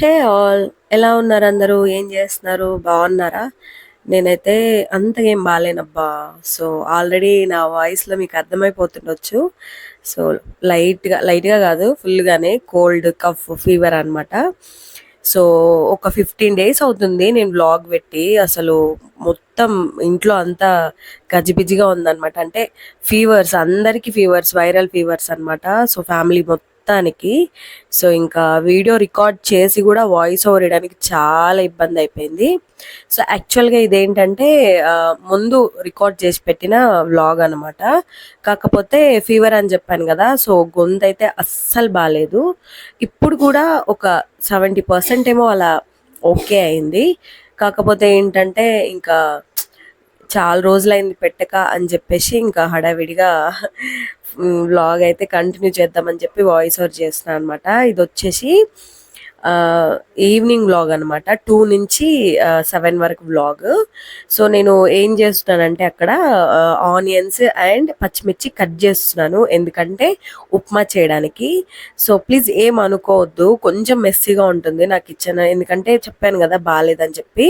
Hey all, ఎలా ఉన్నారు అందరూ? ఏం చేస్తున్నారు? బాగున్నారా? నేనైతే అంతగా ఏం బాలేనబ్బా. సో ఆల్రెడీ నా వాయిస్లో మీకు అర్థమైపోతుండొచ్చు. సో లైట్గా లైట్గా కాదు, ఫుల్గానే కోల్డ్, కఫ్, ఫీవర్ అన్నమాట. సో ఒక 15 డేస్ అవుతుంది నేను వ్లాగ్ పెట్టి. అసలు మొత్తం ఇంట్లో అంతా గజిబిజిగా ఉందన్నమాట. అంటే ఫీవర్స్, అందరికీ ఫీవర్స్, వైరల్ ఫీవర్స్ అన్నమాట. సో ఫ్యామిలీ మొత్తానికి. సో ఇంకా వీడియో రికార్డ్ చేసి కూడా వాయిస్ ఓవర్ ఇవ్వడానికి చాలా ఇబ్బంది అయిపోయింది. సో యాక్చువల్గా ఇదేంటంటే ముందు రికార్డ్ చేసి పెట్టిన వ్లాగ్ అనమాట. కాకపోతే ఫీవర్ అని చెప్పాను కదా, సో గొంతు అయితే అస్సలు బాగాలేదు. ఇప్పుడు కూడా ఒక 70% ఏమో అలా ఓకే అయింది. కాకపోతే ఏంటంటే ఇంకా చాలా రోజులైంది పెట్టక అని చెప్పేసి ఇంకా హడావిడిగా వ్లాగ్ అయితే కంటిన్యూ చేద్దామని చెప్పి వాయిస్ ఓవర్ చేస్తున్నాను అనమాట. ఇది వచ్చేసి ఈవినింగ్ వ్లాగ్ అనమాట. 2 నుంచి 7 వరకు వ్లాగ్. సో నేను ఏం చేస్తున్నానంటే అక్కడ ఆనియన్స్ అండ్ పచ్చిమిర్చి కట్ చేస్తున్నాను, ఎందుకంటే ఉప్మా చేయడానికి. సో ప్లీజ్ ఏం అనుకోవద్దు, కొంచెం మెస్సీగా ఉంటుంది నా కిచెన్, ఎందుకంటే చెప్పాను కదా బాగాలేదని చెప్పి.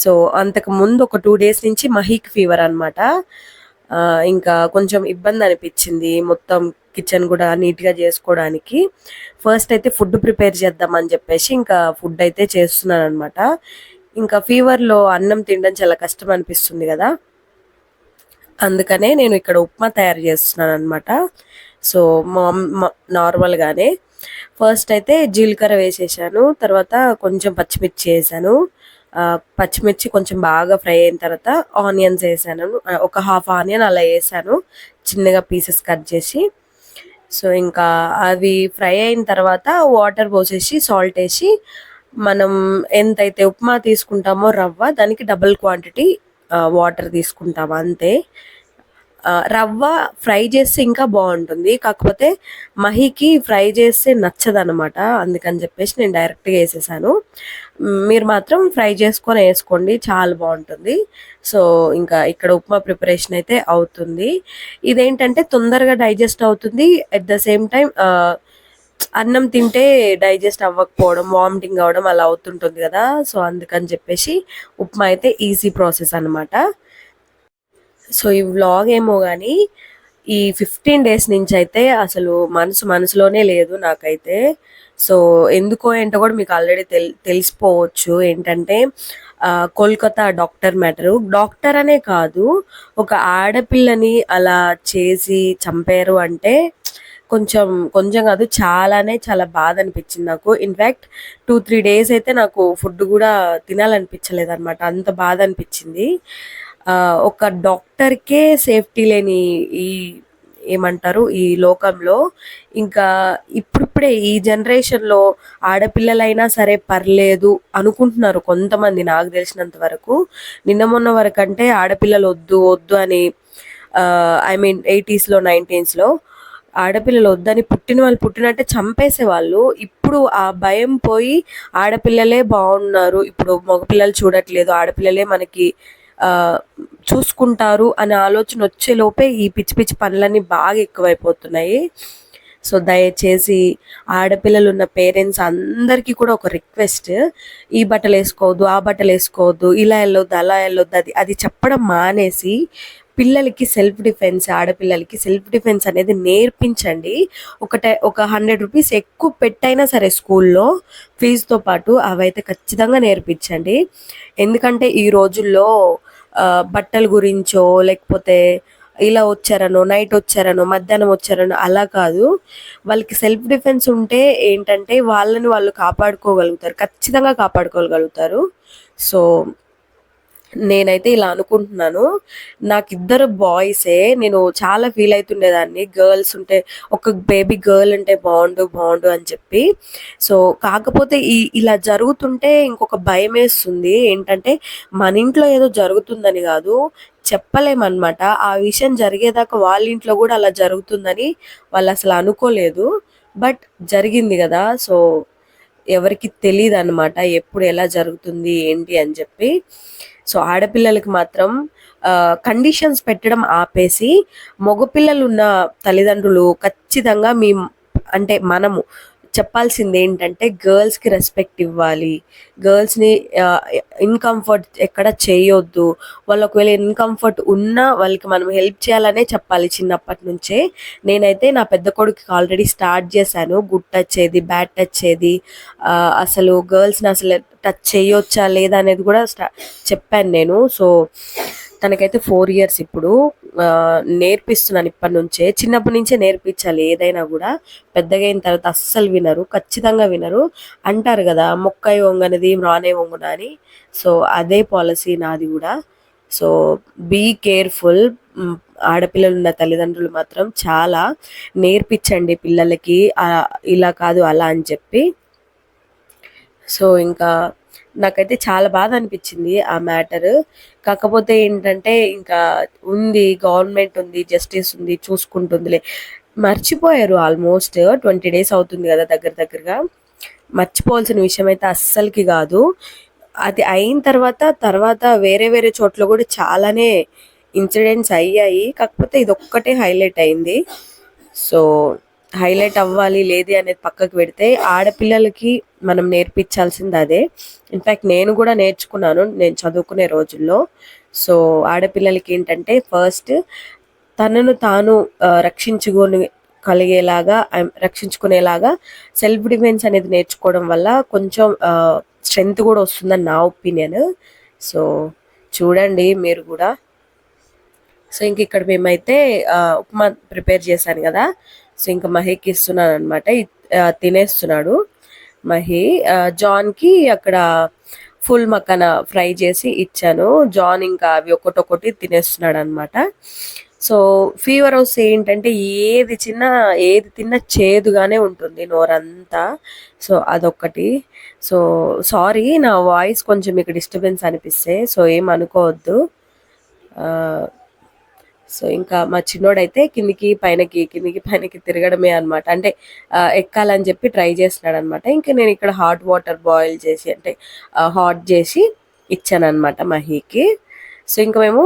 సో అంతకు ముందు ఒక 2 డేస్ నుంచి మహీకి ఫీవర్ అనమాట. ఇంకా కొంచెం ఇబ్బంది అనిపించింది మొత్తం కిచెన్ కూడా నీట్గా చేసుకోవడానికి. ఫస్ట్ అయితే ఫుడ్ ప్రిపేర్ చేద్దామని చెప్పేసి ఇంకా ఫుడ్ అయితే చేస్తున్నాను అనమాట. ఇంకా ఫీవర్లో అన్నం తినడం చాలా కష్టం అనిపిస్తుంది కదా, అందుకనే నేను ఇక్కడ ఉప్మా తయారు చేస్తున్నాను అనమాట. సో నార్మల్గానే ఫస్ట్ అయితే జీలకర్ర వేసేసాను, తర్వాత కొంచెం పచ్చిమిర్చి వేసాను. పచ్చిమిర్చి కొంచెం బాగా ఫ్రై అయిన తర్వాత ఆనియన్స్ వేసాను. ఒక హాఫ్ ఆనియన్ అలా వేసాను, చిన్నగా పీసెస్ కట్ చేసి. సో ఇంకా అవి ఫ్రై అయిన తర్వాత వాటర్ పోసేసి సాల్ట్ వేసి, మనం ఎంతైతే ఉప్మా తీసుకుంటామో రవ్వ, దానికి డబుల్ క్వాంటిటీ వాటర్ తీసుకుంటాము అంతే. రవ్వ ఫ్రై చేస్తే ఇంకా బాగుంటుంది, కాకపోతే మహీకి ఫ్రై చేస్తే నచ్చదనమాట, అందుకని చెప్పేసి నేను డైరెక్ట్గా వేసేసాను. మీరు మాత్రం ఫ్రై చేసుకొని వేసుకోండి, చాలా బాగుంటుంది. సో ఇంకా ఇక్కడ ఉప్మా ప్రిపరేషన్ అయితే అవుతుంది. ఇదేంటంటే తొందరగా డైజెస్ట్ అవుతుంది, అట్ ద సేమ్ టైం అన్నం తింటే డైజెస్ట్ అవ్వకపోవడం, వామిటింగ్ అవ్వడం అలా అవుతుంటుంది కదా. సో అందుకని చెప్పేసి ఉప్మా అయితే ఈజీ ప్రాసెస్ అనమాట. సో ఈ వ్లాగ్ ఏమో కానీ ఈ 15 డేస్ నుంచి అయితే అసలు మనసులోనే లేదు నాకైతే. సో ఎందుకో ఏంటో కూడా మీకు ఆల్రెడీ తెలిసిపోవచ్చు. ఏంటంటే కోల్కతా డాక్టర్ మ్యాటరు. డాక్టర్ అనే కాదు, ఒక ఆడపిల్లని అలా చేసి చంపారు అంటే కొంచెం కొంచెం కాదు, చాలా బాధ అనిపించింది నాకు. ఇన్ఫ్యాక్ట్ 2-3 డేస్ అయితే నాకు ఫుడ్ కూడా తినాలనిపించలేదు అనమాట, అంత బాధ అనిపించింది. ఒక డాక్టర్కే సేఫ్టీ లేని ఈ ఏమంటారు ఈ లోకంలో, ఇంకా ఇప్పుడిప్పుడే ఈ జనరేషన్లో ఆడపిల్లలైనా సరే పర్లేదు అనుకుంటున్నారు కొంతమంది, నాకు తెలిసినంత వరకు. నిన్న మొన్న వరకు అంటే ఆడపిల్లలు వద్దు వద్దు అని, ఐ మీన్ 80s లో 90s లో ఆడపిల్లలు వద్దని పుట్టిన వాళ్ళు పుట్టినట్టే చంపేసేవాళ్ళు. ఇప్పుడు ఆ భయం పోయి ఆడపిల్లలే బాగున్నారు, ఇప్పుడు మగపిల్లలు చూడట్లేదు, ఆడపిల్లలే మనకి చూసుకుంటారు అనే ఆలోచన వచ్చేలోపే ఈ పిచ్చి పిచ్చి పనులన్నీ బాగా ఎక్కువైపోతున్నాయి. సో దయచేసి ఆడపిల్లలు ఉన్న పేరెంట్స్ అందరికీ కూడా ఒక రిక్వెస్ట్, ఈ బట్టలు వేసుకోవద్దు, ఆ బట్టలు వేసుకోవద్దు, ఇలా వెళ్ళొద్దు, అలా వెళ్ళొద్దు, అది చెప్పడం మానేసి పిల్లలకి సెల్ఫ్ డిఫెన్స్, ఆడపిల్లలకి సెల్ఫ్ డిఫెన్స్ అనేది నేర్పించండి. ఒక 100 రూపీస్ ఎక్కువ పెట్టైనా సరే స్కూల్లో ఫీజుతో పాటు అవైతే ఖచ్చితంగా నేర్పించండి. ఎందుకంటే ఈ రోజుల్లో బట్టల గురించో, లేకపోతే ఇలా వచ్చారనో, నైట్ వచ్చారనో, మధ్యాహ్నం వచ్చారనో అలా కాదు. వాళ్ళకి సెల్ఫ్ డిఫెన్స్ ఉంటే ఏంటంటే వాళ్ళని వాళ్ళు కాపాడుకోగలుగుతారు, ఖచ్చితంగా కాపాడుకోగలుగుతారు. సో నేనైతే ఇలా అనుకుంటున్నాను. నాకు ఇద్దరు బాయ్సే, నేను చాలా ఫీల్ అవుతుండేదాన్ని గర్ల్స్ ఉంటే, ఒక బేబీ గర్ల్ ఉంటే బాగుండు అని చెప్పి. సో కాకపోతే ఇలా జరుగుతుంటే ఇంకొక భయం వేస్తుంది. ఏంటంటే మన ఇంట్లో ఏదో జరుగుతుందని కాదు, చెప్పలేమన్నమాట. ఆ విషయం జరిగేదాకా వాళ్ళ ఇంట్లో కూడా అలా జరుగుతుందని వాళ్ళు అసలు అనుకోలేదు, బట్ జరిగింది కదా. సో ఎవరికి తెలియదు అనమాట ఎప్పుడు ఎలా జరుగుతుంది ఏంటి అని చెప్పి. సో ఆడపిల్లలకి మాత్రం కండిషన్స్ పెట్టడం ఆపేసి, మగపిల్లలు ఉన్న తల్లిదండ్రులు ఖచ్చితంగా అంటే మనము చెప్పాల్సింది ఏంటంటే గర్ల్స్‌కి రెస్పెక్ట్ ఇవ్వాలి. గర్ల్స్‌ని ఇన్‌కంఫర్ట్ ఎక్కడ చేయొద్దు. వాళ్ళు ఒకవేళ ఇన్‌కంఫర్ట్ ఉన్నా వాళ్ళకి మనం హెల్ప్ చేయాలనే చెప్పాలి చిన్నప్పటి నుంచే. నేనైతే నా పెద్ద కొడుకుకి ఆల్రెడీ స్టార్ట్ చేశాను. గుడ్ టచ్ ఏది, బ్యాడ్ టచ్ ఏది, అసలు గర్ల్స్‌ని అసలు టచ్ చేయొచ్చా లేదా అనేది కూడా చెప్పాను నేను. సో తనకైతే 4 ఇయర్స్ ఇప్పుడు. నేర్పిస్తున్నాను ఇప్పటి నుంచే. చిన్నప్పటి నుంచే నేర్పించాలి ఏదైనా కూడా. పెద్దగా అయిన తర్వాత అస్సలు వినరు, ఖచ్చితంగా వినరు. అంటారు కదా, మొక్కై వంగనిది మ్రానే వంగున అని. సో అదే పాలసీ నాది కూడా. So be careful. ఆడపిల్లలు ఉన్న తల్లిదండ్రులు మాత్రం చాలా నేర్పించండి పిల్లలకి, ఇలా కాదు అలా అని చెప్పి. సో ఇంకా నాకైతే చాలా బాధ అనిపించింది ఆ మ్యాటర్. కాకపోతే ఏంటంటే ఇంకా ఉంది, గవర్నమెంట్ ఉంది, జస్టిస్ ఉంది, చూసుకుంటుందిలే. మర్చిపోయారు. ఆల్మోస్ట్ 20 డేస్ అవుతుంది కదా దగ్గర దగ్గరగా. మర్చిపోవాల్సిన విషయం అయితే అస్సలకి కాదు. అది అయిన తర్వాత వేరే వేరే చోట్ల కూడా చాలానే ఇన్సిడెంట్స్ అయ్యాయి. కాకపోతే ఇది ఒక్కటే హైలైట్ అయింది. సో హైలైట్ అవ్వాలి లేది అనేది పక్కకు పెడితే ఆడపిల్లలకి మనం నేర్పించాల్సింది అదే. ఇన్ఫ్యాక్ట్ నేను కూడా నేర్చుకున్నాను నేను చదువుకునే రోజుల్లో. సో ఆడపిల్లలకి ఏంటంటే ఫస్ట్ తనను తాను రక్షించుకునేలాగా సెల్ఫ్ డిఫెన్స్ అనేది నేర్చుకోవడం వల్ల కొంచెం స్ట్రెంగ్త్ కూడా వస్తుందని నా ఒపీనియన్. సో చూడండి మీరు కూడా. సో ఇంక ఇక్కడ మేమైతే ఉప్మా ప్రిపేర్ చేశాను కదా. సో ఇంకా మహికి ఇస్తున్నాను అనమాట. తినేస్తున్నాడు మహి. జాన్కి అక్కడ ఫుల్ మక్కన ఫ్రై చేసి ఇచ్చాను. జాన్ ఇంకా అవి ఒక్కొక్కటి తినేస్తున్నాడు అనమాట. సో ఫీవర్ వస్తే ఏంటంటే ఏది తిన్నా చేదుగానే ఉంటుంది నోరంతా. సో అదొక్కటి. సో సారీ నా వాయిస్ కొంచెం మీకు డిస్టర్బెన్స్ అనిపిస్తే సో ఏం అనుకోవద్దు. సో ఇంకా మా చిన్నోడైతే కిందికి పైనకి తిరగడమే అనమాట. అంటే ఎక్కాలని చెప్పి ట్రై చేస్తున్నాడు అనమాట. ఇంకా నేను ఇక్కడ హాట్ వాటర్ బాయిల్ చేసి అంటే హాట్ చేసి ఇచ్చాను అనమాట మహీకి. సో ఇంకా మేము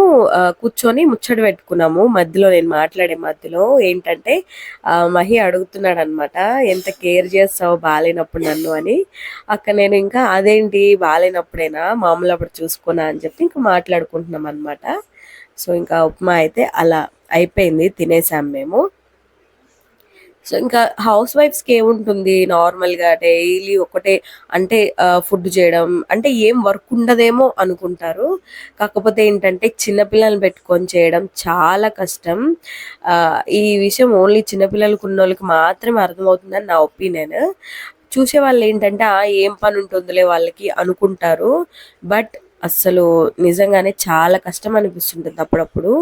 కూర్చొని ముచ్చట పెట్టుకున్నాము. నేను మాట్లాడే మధ్యలో ఏంటంటే మహి అడుగుతున్నాడు అనమాట, ఎంత కేర్ చేస్తావు బాగాలేనప్పుడు నన్ను అని. అక్కడ నేను ఇంకా అదేంటి బాగాలేనప్పుడేనా, మామూలు అప్పుడు చూసుకున్నా అని చెప్పి ఇంకా మాట్లాడుకుంటున్నాం అనమాట. సో ఇంకా ఉప్మా అయితే అలా అయిపోయింది, తినేసాం మేము. సో ఇంకా హౌస్ వైఫ్స్కి ఏముంటుంది, నార్మల్గా డైలీ ఒకటే అంటే ఫుడ్ చేయడం అంటే ఏం వర్క్ ఉండదేమో అనుకుంటారు. కాకపోతే ఏంటంటే చిన్నపిల్లల్ని పెట్టుకొని చేయడం చాలా కష్టం. ఈ విషయం ఓన్లీ చిన్నపిల్లలకు ఉన్న వాళ్ళకి మాత్రమే అర్థమవుతుందని నా ఒపీనియన్. చూసే వాళ్ళు ఏంటంటే ఏం పని ఉంటుందిలే వాళ్ళకి అనుకుంటారు. బట్ అస్సలు నిజంగానే చాలా కష్టం అనిపిస్తుంటుంది అప్పుడప్పుడు.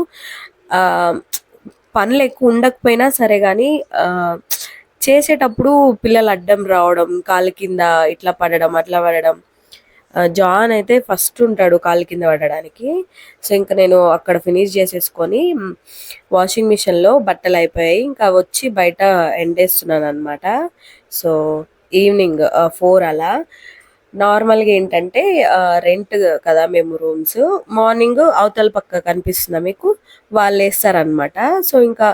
పనులు ఎక్కువ ఉండకపోయినా సరే కానీ చేసేటప్పుడు పిల్లలు అడ్డం రావడం, కాళ్ళ కింద ఇట్లా పడడం అట్లా పడడం. జాన్ అయితే ఫస్ట్ ఉంటాడు కాళ్ళ కింద పడడానికి. సో ఇంకా నేను అక్కడ ఫినిష్ చేసేసుకొని వాషింగ్ మిషన్లో బట్టలు అయిపోయాయి, ఇంకా వచ్చి బయట ఎండేస్తున్నాను అనమాట. సో ఈవినింగ్ 4 అలా. నార్మల్గా ఏంటంటే రెంట్ కదా మేము రూమ్స్. మార్నింగ్ అవతల పక్క కనిపిస్తుందా మీకు, వాళ్ళు వేస్తారనమాట. సో ఇంకా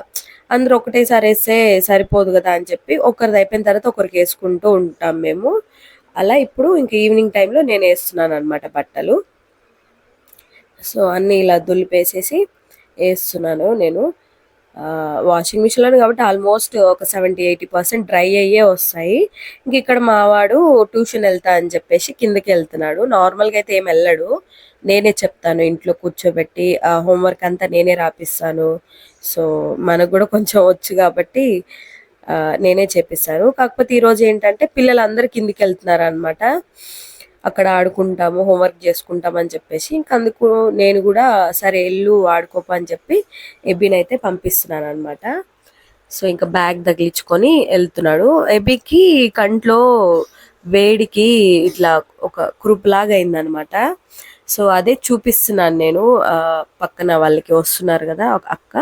అందరూ ఒకటేసారి వేస్తే సరిపోదు కదా అని చెప్పి ఒకరిది అయిపోయిన తర్వాత ఒకరికి వేసుకుంటూ ఉంటాం మేము. అలా ఇప్పుడు ఇంక ఈవినింగ్ టైంలో నేను వేస్తున్నాను అనమాట బట్టలు. సో అన్నీ ఇలా దులిపేసేసి వేస్తున్నాను నేను వాషింగ్ మిషన్లోనే కాబట్టి ఆల్మోస్ట్ ఒక 70-80% డ్రై అయ్యే వస్తాయి. ఇంక ఇక్కడ మావాడు ట్యూషన్ వెళ్తా అని చెప్పేసి కిందకి వెళ్తున్నాడు. నార్మల్గా అయితే ఏం వెళ్ళడు, నేనే చెప్తాను ఇంట్లో కూర్చోబెట్టి హోంవర్క్ అంతా నేనే రాపిస్తాను. సో మనకు కూడా కొంచెం వచ్చు కాబట్టి నేనే చేపిస్తాను. కాకపోతే ఈరోజు ఏంటంటే పిల్లలందరూ కిందికి వెళ్తున్నారు అనమాట. అక్కడ ఆడుకుంటాము, హోంవర్క్ చేసుకుంటాం అని చెప్పేసి ఇంక అందుకు నేను కూడా సరే ఎల్లు ఆడుకోప అని చెప్పి ఎబీని అయితే పంపిస్తున్నాను అనమాట. సో ఇంకా బ్యాగ్ తగిలించుకొని వెళ్తున్నాడు. ఎబీకి కంట్లో వేడికి ఇట్లా ఒక కురుపులాగా అయిందనమాట. సో అదే చూపిస్తున్నాను నేను. పక్కన వాళ్ళకి వస్తున్నారు కదా ఒక అక్క,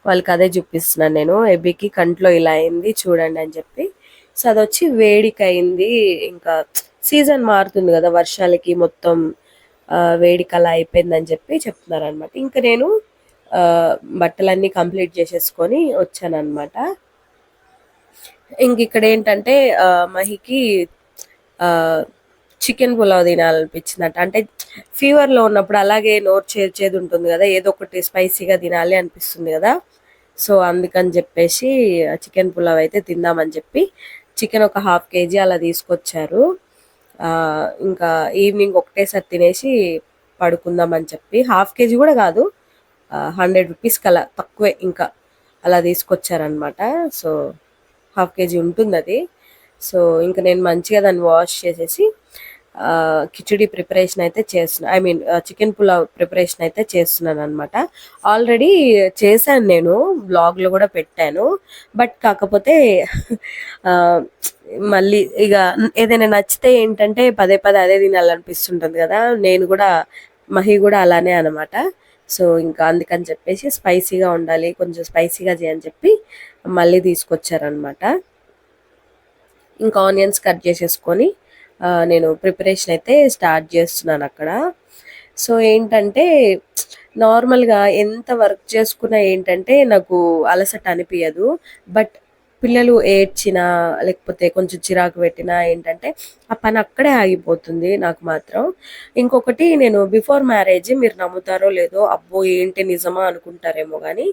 వాళ్ళకి అదే చూపిస్తున్నాను నేను. ఎబీకి కంట్లో ఇలా అయింది చూడండి అని చెప్పి. సో అది వచ్చి వేడికి అయింది. ఇంకా సీజన్ మారుతుంది కదా వర్షాలకి, మొత్తం వేడికి అలా అయిపోయిందని చెప్పి చెప్తున్నారు అనమాట. ఇంకా నేను బట్టలన్నీ కంప్లీట్ చేసేసుకొని వచ్చాను అనమాట. ఇంక ఇక్కడ ఏంటంటే మహికి చికెన్ పులావ్ తినాలనిపించిందంట. అంటే ఫీవర్లో ఉన్నప్పుడు అలాగే నోరు చేదు ఉంటుంది కదా, ఏదో ఒకటి స్పైసీగా తినాలి అనిపిస్తుంది కదా. సో అందుకని చెప్పేసి చికెన్ పులావ్ అయితే తిందామని చెప్పి చికెన్ ఒక 1/2 kg అలా తీసుకొచ్చారు. ఇంకా ఈవినింగ్ ఒకటేసారి తినేసి పడుకుందామని చెప్పి 1/2 kg కూడా కాదు, 100 రూపీస్కి అలా తక్కువే ఇంకా అలా తీసుకొచ్చారనమాట. సో 1/2 kg ఉంటుంది అది. సో ఇంకా నేను మంచిగా దాన్ని వాష్ చేసేసి కిచిడి ప్రిపరేషన్ అయితే చేస్తున్నా, I mean chicken pulao preparation అయితే చేస్తున్నాను అనమాట. ఆల్రెడీ చేశాను, నేను బ్లాగ్లో కూడా పెట్టాను. బట్ కాకపోతే మళ్ళీ ఇక ఏదైనా నచ్చితే ఏంటంటే పదే పదే అదే తినాలనిపిస్తుంటుంది కదా. నేను కూడా మహి కూడా అలానే అనమాట. సో ఇంకా అందుకని చెప్పేసి స్పైసీగా ఉండాలి, కొంచెం స్పైసీగా చేయని చెప్పి మళ్ళీ తీసుకొచ్చారనమాట. ఇంకా ఆనియన్స్ కట్ చేసేసుకొని నేను ప్రిపరేషన్ అయితే స్టార్ట్ చేస్తున్నాను అక్కడ. సో ఏంటంటే నార్మల్గా ఎంత వర్క్ చేసుకున్నా ఏంటంటే నాకు అలసట అనిపించదు. బట్ పిల్లలు ఏడ్చినా లేకపోతే కొంచెం చిరాకు పెట్టినా ఏంటంటే ఆ పని అక్కడే ఆగిపోతుంది నాకు మాత్రం. ఇంకొకటి, నేను బిఫోర్ మ్యారేజ్, మీరు నమ్ముతారో లేదో, అబ్బో ఏంటి నిజమా అనుకుంటారేమో కానీ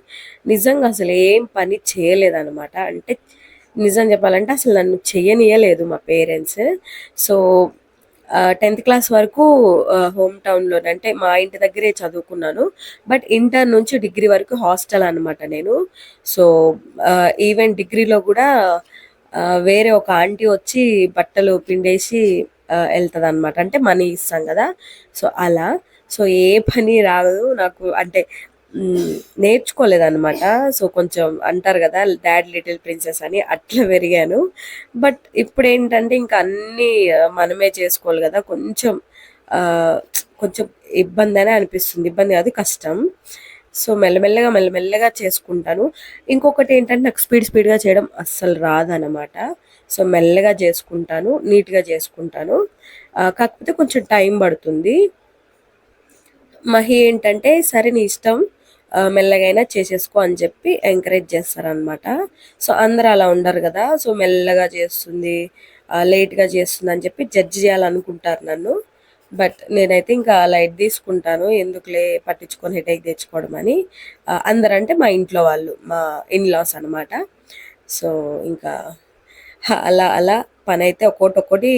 నిజంగా అసలు ఏం పని చేయలేదన్నమాట. అంటే నిజం చెప్పాలంటే అసలు నన్ను చెయ్యనియలేదు మా పేరెంట్స్. సో 10th క్లాస్ వరకు హోమ్ టౌన్లో, అంటే మా ఇంటి దగ్గరే చదువుకున్నాను. బట్ ఇంటర్ నుంచి డిగ్రీ వరకు హాస్టల్ అనమాట నేను. సో ఈవెన్ డిగ్రీలో కూడా వేరే ఒక ఆంటీ వచ్చి బట్టలు పిండేసి వెళ్తుంది అనమాట. అంటే మనీ ఇస్తాం కదా, సో అలా. సో ఏ పని రాదు నాకు, అంటే నేర్చుకోలేదన్నమాట. సో కొంచెం అంటారు కదా డాడ్ లిటిల్ ప్రిన్సెస్ అని, అట్లా పెరిగాను. బట్ ఇప్పుడు ఏంటంటే ఇంకా అన్నీ మనమే చేసుకోవాలి కదా, కొంచెం కొంచెం ఇబ్బంది అనే అనిపిస్తుంది. ఇబ్బంది కాదు, కష్టం. సో మెల్లమెల్లగా చేసుకుంటాను. ఇంకొకటి ఏంటంటే నాకు స్పీడ్గా చేయడం అస్సలు రాదనమాట. సో మెల్లగా చేసుకుంటాను, నీట్గా చేసుకుంటాను. కాకపోతే కొంచెం టైం పడుతుంది. మహి ఏంటంటే సరే నీ ఇష్టం, మెల్లగైనా చేసేసుకో అని చెప్పి ఎంకరేజ్ చేస్తారనమాట. సో అందరూ అలా ఉండరు కదా, సో మెల్లగా చేస్తుంది, లేట్గా చేస్తుంది అని చెప్పి జడ్జ్ చేయాలనుకుంటారు నన్ను. బట్ నేనైతే ఇంకా లైట్ తీసుకుంటాను, ఎందుకులే పట్టించుకొని హెడేక్ తెచ్చుకోవడం అని. అందరంటే మా ఇంట్లో వాళ్ళు, మా ఇన్లాస్ అనమాట. సో ఇంకా అలా అలా పని అయితే ఒక్కొక్కటి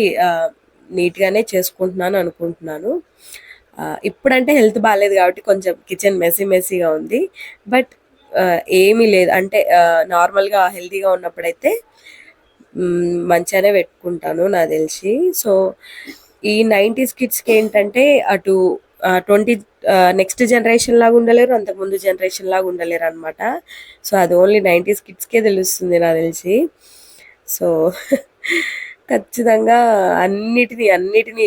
నీట్గానే చేసుకుంటున్నాను అనుకుంటున్నాను. ఇప్పుడంటే హెల్త్ బాగాలేదు కాబట్టి కొంచెం కిచెన్ మెస్సీగా ఉంది. బట్ ఏమీ లేదు, అంటే నార్మల్గా హెల్తీగా ఉన్నప్పుడైతే మంచిగానే పెట్టుకుంటాను నాకు తెలిసి. సో ఈ 90s కిడ్స్కి ఏంటంటే అటు 20 నెక్స్ట్ జనరేషన్ లాగా ఉండలేరు, అంతకుముందు జనరేషన్ లాగా ఉండలేరు అనమాట. సో అది ఓన్లీ 90s కిడ్స్కే తెలుస్తుంది నాకు తెలిసి. సో ఖచ్చితంగా అన్నిటినీ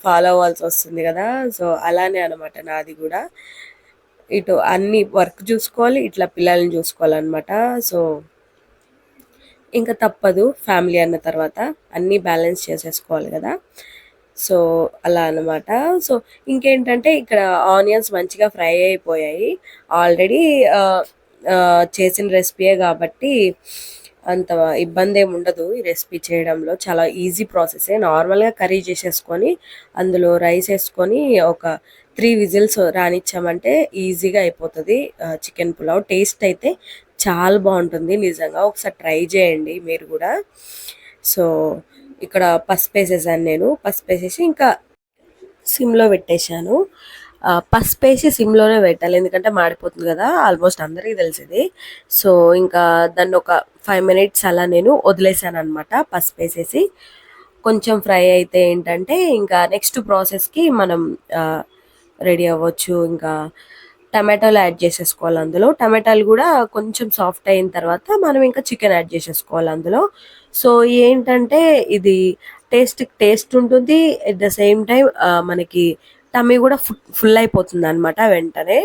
ఫాలో అవ్వాల్సి వస్తుంది కదా. సో అలానే అనమాట నాది కూడా, ఇటు అన్ని వర్క్ చూసుకోవాలి, ఇట్లా పిల్లల్ని చూసుకోవాలన్నమాట. సో ఇంకా తప్పదు, ఫ్యామిలీ అన్న తర్వాత అన్నీ బ్యాలెన్స్ చేసేసుకోవాలి కదా. సో అలా అనమాట. సో ఇంకేంటంటే ఇక్కడ ఆనియన్స్ మంచిగా ఫ్రై అయిపోయాయి. ఆల్రెడీ చేసిన రెసిపీయే కాబట్టి అంత ఇబ్బంది ఏమి ఉండదు ఈ రెసిపీ చేయడంలో, చాలా ఈజీ ప్రాసెసే. నార్మల్గా కర్రీ చేసేసుకొని అందులో రైస్ వేసుకొని ఒక 3 విజిల్స్ రానిచ్చామంటే ఈజీగా అయిపోతుంది చికెన్ పులావ్. టేస్ట్ అయితే చాలా బాగుంటుంది నిజంగా, ఒకసారి ట్రై చేయండి మీరు కూడా. సో ఇక్కడ పసుపు వేసేసాను నేను, పసుపు వేసేసి ఇంకా సిమ్లో పెట్టేశాను. పసుపు వేసి సిమ్లోనే పెట్టాలి, ఎందుకంటే మాడిపోతుంది కదా, ఆల్మోస్ట్ అందరికీ తెలిసింది. సో ఇంకా దాన్ని ఒక 5 minutes అలా నేను వదిలేసాను అనమాట పసుపు వేసేసి. కొంచెం ఫ్రై అయితే ఏంటంటే ఇంకా నెక్స్ట్ ప్రాసెస్కి మనం రెడీ అవ్వచ్చు. ఇంకా టమాటాలు యాడ్ చేసేసుకోవాలి అందులో. టమాటాలు కూడా కొంచెం సాఫ్ట్ అయిన తర్వాత మనం ఇంకా చికెన్ యాడ్ చేసేసుకోవాలి అందులో. సో ఏంటంటే ఇది టేస్ట్ ఉంటుంది, ఎట్ ద సేమ్ టైం మనకి టమ్మీ కూడా ఫుల్ అయిపోతుంది అనమాట వెంటనే.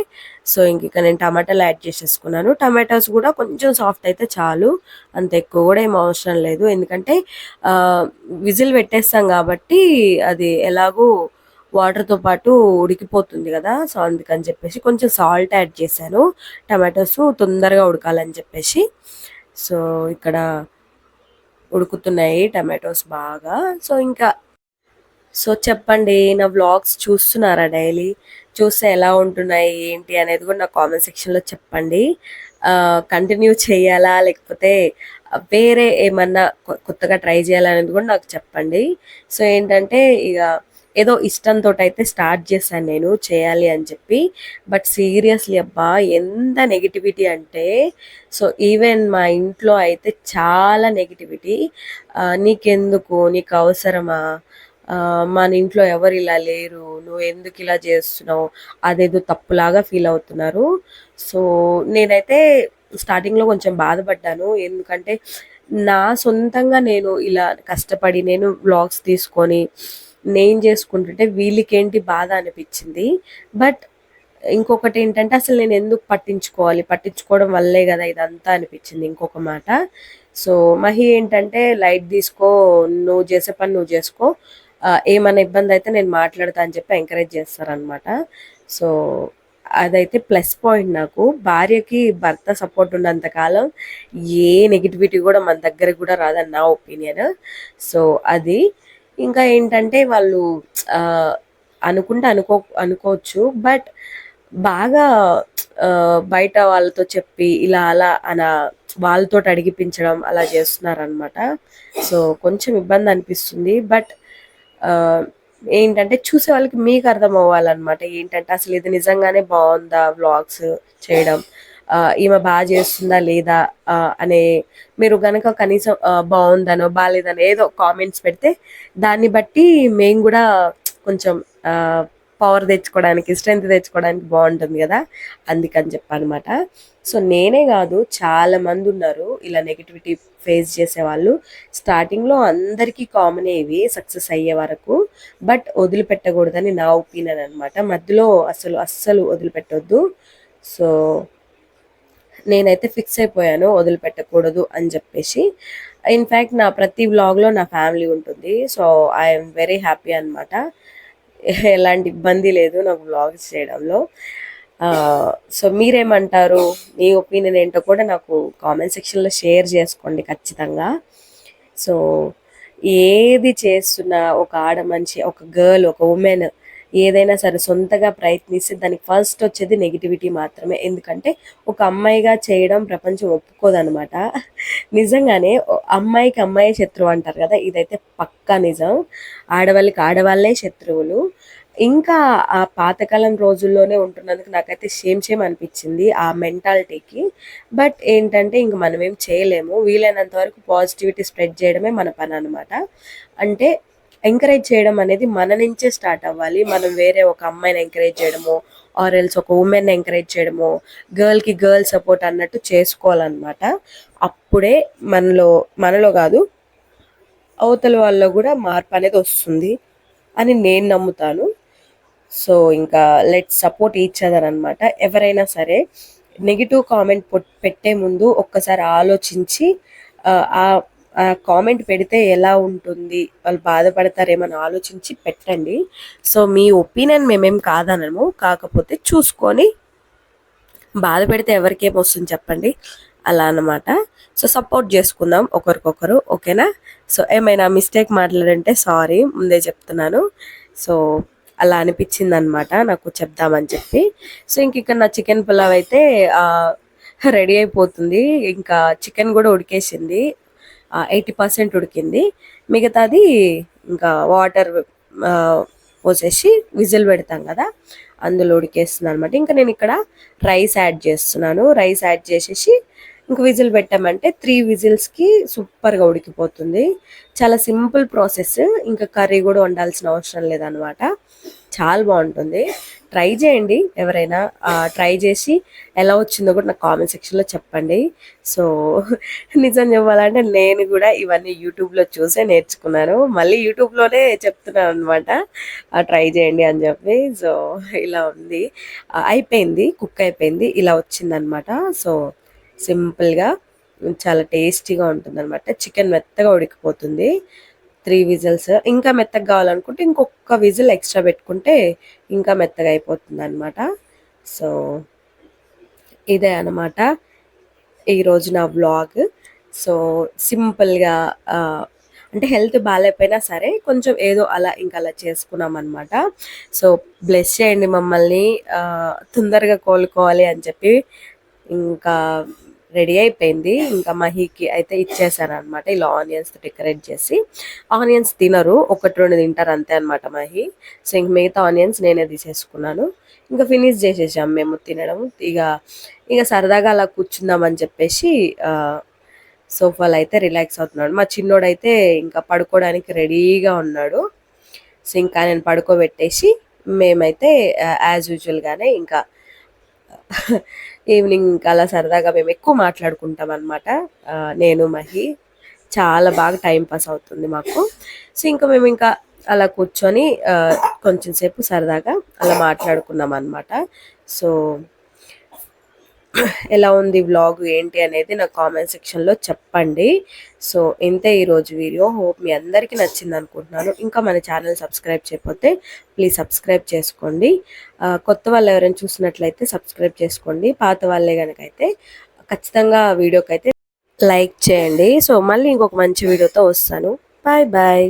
సో ఇంక నేను టమాటాలు యాడ్ చేసేసుకున్నాను. టమాటాస్ కూడా కొంచెం సాఫ్ట్ అయితే చాలు, అంత ఎక్కువ కూడా ఏం అవసరం లేదు, ఎందుకంటే విజిల్ పెట్టేస్తాం కాబట్టి అది ఎలాగో వాటర్తో పాటు ఉడికిపోతుంది కదా. సో అందుకని చెప్పేసి కొంచెం సాల్ట్ యాడ్ చేశాను, టమాటోస్ తొందరగా ఉడకాలని చెప్పేసి. సో ఇక్కడ ఉడుకుతున్నాయి టమాటోస్ బాగా. సో చెప్పండి, నా వ్లాగ్స్ చూస్తున్నారా డైలీ? చూస్తే ఎలా ఉంటున్నాయి ఏంటి అనేది కూడా నా కామెంట్ సెక్షన్లో చెప్పండి. కంటిన్యూ చేయాలా లేకపోతే వేరే ఏమన్నా కొత్తగా ట్రై చేయాలనేది కూడా నాకు చెప్పండి. సో ఏంటంటే ఇక ఏదో ఇష్టంతో అయితే స్టార్ట్ చేశాను నేను చేయాలి అని చెప్పి. బట్ సీరియస్లీ అబ్బా, ఎంత నెగిటివిటీ అంటే, సో ఈవెన్ మా ఇంట్లో అయితే చాలా నెగిటివిటీ. నీకెందుకు, నీకు అవసరమా, మన ఇంట్లో ఎవరు ఇలా లేరు, నువ్వు ఎందుకు ఇలా చేస్తున్నావు, అదేదో తప్పులాగా ఫీల్ అవుతున్నారు. సో నేనైతే స్టార్టింగ్లో కొంచెం బాధపడ్డాను. ఎందుకంటే నా సొంతంగా నేను ఇలా కష్టపడి నేను వ్లాగ్స్ తీసుకొని నేను చేసుకుంటుంటే వీళ్ళకేంటి బాధ అనిపించింది. బట్ ఇంకొకటి ఏంటంటే, అసలు నేను ఎందుకు పట్టించుకోవాలి, పట్టించుకోవడం వల్లే కదా ఇదంతా అనిపించింది ఇంకొక మాట. సో మహి ఏంటంటే, లైట్ తీసుకో, నువ్వు చేసే పని నువ్వు చేసుకో, ఏమైనా ఇబ్బంది అయితే నేను మాట్లాడతా అని చెప్పి ఎంకరేజ్ చేస్తారనమాట. సో అదైతే ప్లస్ పాయింట్ నాకు. భార్యకి భర్త సపోర్ట్ ఉన్నంత కాలం ఏ నెగిటివిటీ కూడా మన దగ్గర కూడా రాదని నా ఒపీనియన్. సో అది ఇంకా ఏంటంటే వాళ్ళు ఆ, అనుకుంటే అనుకోవచ్చు. బట్ బాగా బయట వాళ్ళతో చెప్పి ఇలా అలా వాళ్ళతో అడిగిపించడం అలా చేస్తున్నారనమాట. సో కొంచెం ఇబ్బంది అనిపిస్తుంది. బట్ ఏంటంటే చూసే వాళ్ళకి మీకు అర్థం అవ్వాలన్నమాట. ఏంటంటే అసలు ఇది నిజంగానే బాగుందా వ్లాగ్స్ చేయడం, ఈమె బాగా చేస్తుందా లేదా అనే, మీరు గనక కనీసం బాగుందనో బాగాలేదనో ఏదో కామెంట్స్ పెడితే దాన్ని బట్టి మేము కూడా కొంచెం పవర్ తెచ్చుకోవడానికి, స్ట్రెంత్ తెచ్చుకోవడానికి బాగుంటుంది కదా, అందుకని చెప్పనమాట. సో నేనే కాదు, చాలా మంది ఉన్నారు ఇలా నెగిటివిటీ ఫేస్ చేసేవాళ్ళు. స్టార్టింగ్లో అందరికీ కామన్ ఇవి సక్సెస్ అయ్యే వరకు. బట్ వదిలిపెట్టకూడదని నా ఒపీనియన్ అనమాట. మధ్యలో అస్సలు వదిలిపెట్టొద్దు. సో నేనైతే ఫిక్స్ అయిపోయాను వదిలిపెట్టకూడదు అని చెప్పేసి. ఇన్ఫ్యాక్ట్ నా ప్రతి వ్లాగ్లో నా ఫ్యామిలీ ఉంటుంది. సో ఐఎమ్ వెరీ హ్యాపీ అనమాట. ఎలాంటి ఇబ్బంది లేదు నాకు వ్లాగ్స్ చేయడంలో. సో మీరేమంటారు, మీ ఒపీనియన్ ఏంటో కూడా నాకు కామెంట్ సెక్షన్లో షేర్ చేసుకోండి ఖచ్చితంగా. సో ఏది చేస్తున్నా ఒక ఆడ మనిషి, ఒక గర్ల్, ఒక ఉమెన్ ఏదైనా సరే సొంతగా ప్రయత్నిస్తే దానికి ఫస్ట్ వచ్చేది నెగిటివిటీ మాత్రమే. ఎందుకంటే ఒక అమ్మాయిగా చేయడం ప్రపంచం ఒప్పుకోదనమాట. నిజంగానే అమ్మాయికి అమ్మాయి శత్రువు అంటారు కదా, ఇదైతే పక్కా నిజం. ఆడవాళ్ళకి ఆడవాళ్ళే శత్రువులు. ఇంకా ఆ పాతకాలం రోజుల్లోనే ఉంటున్నందుకు నాకైతే షేమ్ అనిపించింది ఆ మెంటాలిటీకి. బట్ ఏంటంటే ఇంక మనం ఏం చేయలేము. వీలైనంత వరకు పాజిటివిటీ స్ప్రెడ్ చేయడమే మన పని అనమాట. అంటే ఎంకరేజ్ చేయడం అనేది మన నుంచే స్టార్ట్ అవ్వాలి. మనం వేరే ఒక అమ్మాయిని ఎంకరేజ్ చేయడమో ఆర్ ఎల్స్ ఒక ఉమెన్ ఎంకరేజ్ చేయడమో, గర్ల్కి గర్ల్ సపోర్ట్ అన్నట్టు చేసుకోవాలన్నమాట. అప్పుడే మనలో కాదు అవతల వాళ్ళలో కూడా మార్పు అనేది వస్తుంది అని నేను నమ్ముతాను. సో ఇంకా లెట్ సపోర్ట్ ఈచ్ అదర్ అనమాట. ఎవరైనా సరే నెగిటివ్ కామెంట్ పెట్టే ముందు ఒక్కసారి ఆలోచించి ఆ కామెంట్ పెడితే ఎలా ఉంటుంది, వాళ్ళు బాధపడతారేమని ఆలోచించి పెట్టండి. సో మీ ఒపీనియన్ మేమేం కాదనము, కాకపోతే చూసుకొని బాధ పెడితే ఎవరికేం వస్తుంది చెప్పండి, అలా అనమాట. సో సపోర్ట్ చేసుకుందాం ఒకరికొకరు, ఓకేనా? సో ఏమైనా మిస్టేక్ మాట్లాడంటే సారీ, ముందే చెప్తున్నాను. సో అలా అనిపించింది అనమాట నాకు చెప్దామని చెప్పి. సో ఇక్కడ నా చికెన్ పులావ్ అయితే రెడీ అయిపోతుంది. ఇంకా చికెన్ కూడా ఉడికేసింది, 80% ఉడికింది. మిగతాది ఇంకా వాటర్ పోసేసి విజిల్ పెడతాం కదా, అందులో ఉడికేస్తుంది అనమాట. ఇంకా నేను ఇక్కడ రైస్ యాడ్ చేస్తున్నాను. రైస్ యాడ్ చేసేసి ఇంక విజిల్ పెట్టామంటే 3 విజిల్స్కి సూపర్గా ఉడికిపోతుంది. చాలా సింపుల్ ప్రాసెస్. ఇంకా కర్రీ కూడా వండాల్సిన అవసరం లేదనమాట. చాలా బాగుంటుంది. ట్రై చేయండి ఎవరైనా. ట్రై చేసి ఎలా వచ్చిందో కూడా నాకు కామెంట్ సెక్షన్లో చెప్పండి. సో నిజం చెప్పాలంటే నేను కూడా ఇవన్నీ యూట్యూబ్లో చూసే నేర్చుకున్నాను. మళ్ళీ యూట్యూబ్లోనే చెప్తున్నాను అనమాట, ట్రై చేయండి అని చెప్పి. సో ఇలా ఉంది, అయిపోయింది, కుక్ అయిపోయింది, ఇలా వచ్చిందనమాట. సో సింపుల్గా చాలా టేస్టీగా ఉంటుంది అనమాట. చికెన్ మెత్తగా ఉడికిపోతుంది. 3 విజిల్స్. ఇంకా మెత్తగా కావాలనుకుంటే ఇంకొక విజిల్ ఎక్స్ట్రా పెట్టుకుంటే ఇంకా మెత్తగా అయిపోతుంది అనమాట. సో ఇదే అనమాట ఈరోజు నా వ్లాగ్. సో సింపుల్గా అంటే హెల్త్ బాగాలేకపోయినా సరే కొంచెం ఏదో అలా ఇంకా అలా చేసుకున్నాం అనమాట. సో బ్లెస్ చేయండి మమ్మల్ని, తొందరగా కోలుకోవాలి అని చెప్పి ఇంకా రెడీ అయిపోయింది. ఇంకా మహీకి అయితే ఇచ్చేసాను అనమాట, ఇలా ఆనియన్స్ డెకరేట్ చేసి. ఆనియన్స్ తినరు, ఒకటి రెండు తింటారు అంతే అనమాట మహి. సో ఇంక మిగతా ఆనియన్స్ నేనే తీసేసుకున్నాను. ఇంకా ఫినిష్ చేసేసాం మేము తినడం. ఇక ఇక సరదాగా అలా కూర్చుందామని చెప్పేసి సోఫాలో అయితే రిలాక్స్ అవుతున్నాడు. మా చిన్నోడైతే ఇంకా పడుకోవడానికి రెడీగా ఉన్నాడు. సో ఇంకా నేను పడుకోబెట్టేసి మేమైతే యాజ్ యూజువల్గానే ఇంకా ఈవినింగ్ ఇంకా అలా సరదాగా మేము ఎక్కువ మాట్లాడుకుంటాం అనమాట, నేను మహి. చాలా బాగా టైం పాస్ అవుతుంది మాకు. సో ఇంకా మేము ఇంకా అలా కూర్చొని కొంచెం సేపు సరదాగా అలా మాట్లాడుకున్నాం అనమాట. సో ఎలా ఉంది వ్లాగ్ ఏంటి అనేది నాకు కామెంట్ సెక్షన్లో చెప్పండి. సో ఇంతే ఈరోజు వీడియో. హోప్ మీ అందరికీ నచ్చింది అనుకుంటున్నాను. ఇంకా మన ఛానల్ సబ్స్క్రైబ్ చేయకపోతే ప్లీజ్ సబ్స్క్రైబ్ చేసుకోండి. కొత్త వాళ్ళు ఎవరైనా చూసినట్లయితే సబ్స్క్రైబ్ చేసుకోండి. పాత వాళ్ళే కనుక అయితే ఖచ్చితంగా వీడియోకి అయితే లైక్ చేయండి. సో మళ్ళీ ఇంకొక మంచి వీడియోతో వస్తాను. Bye bye.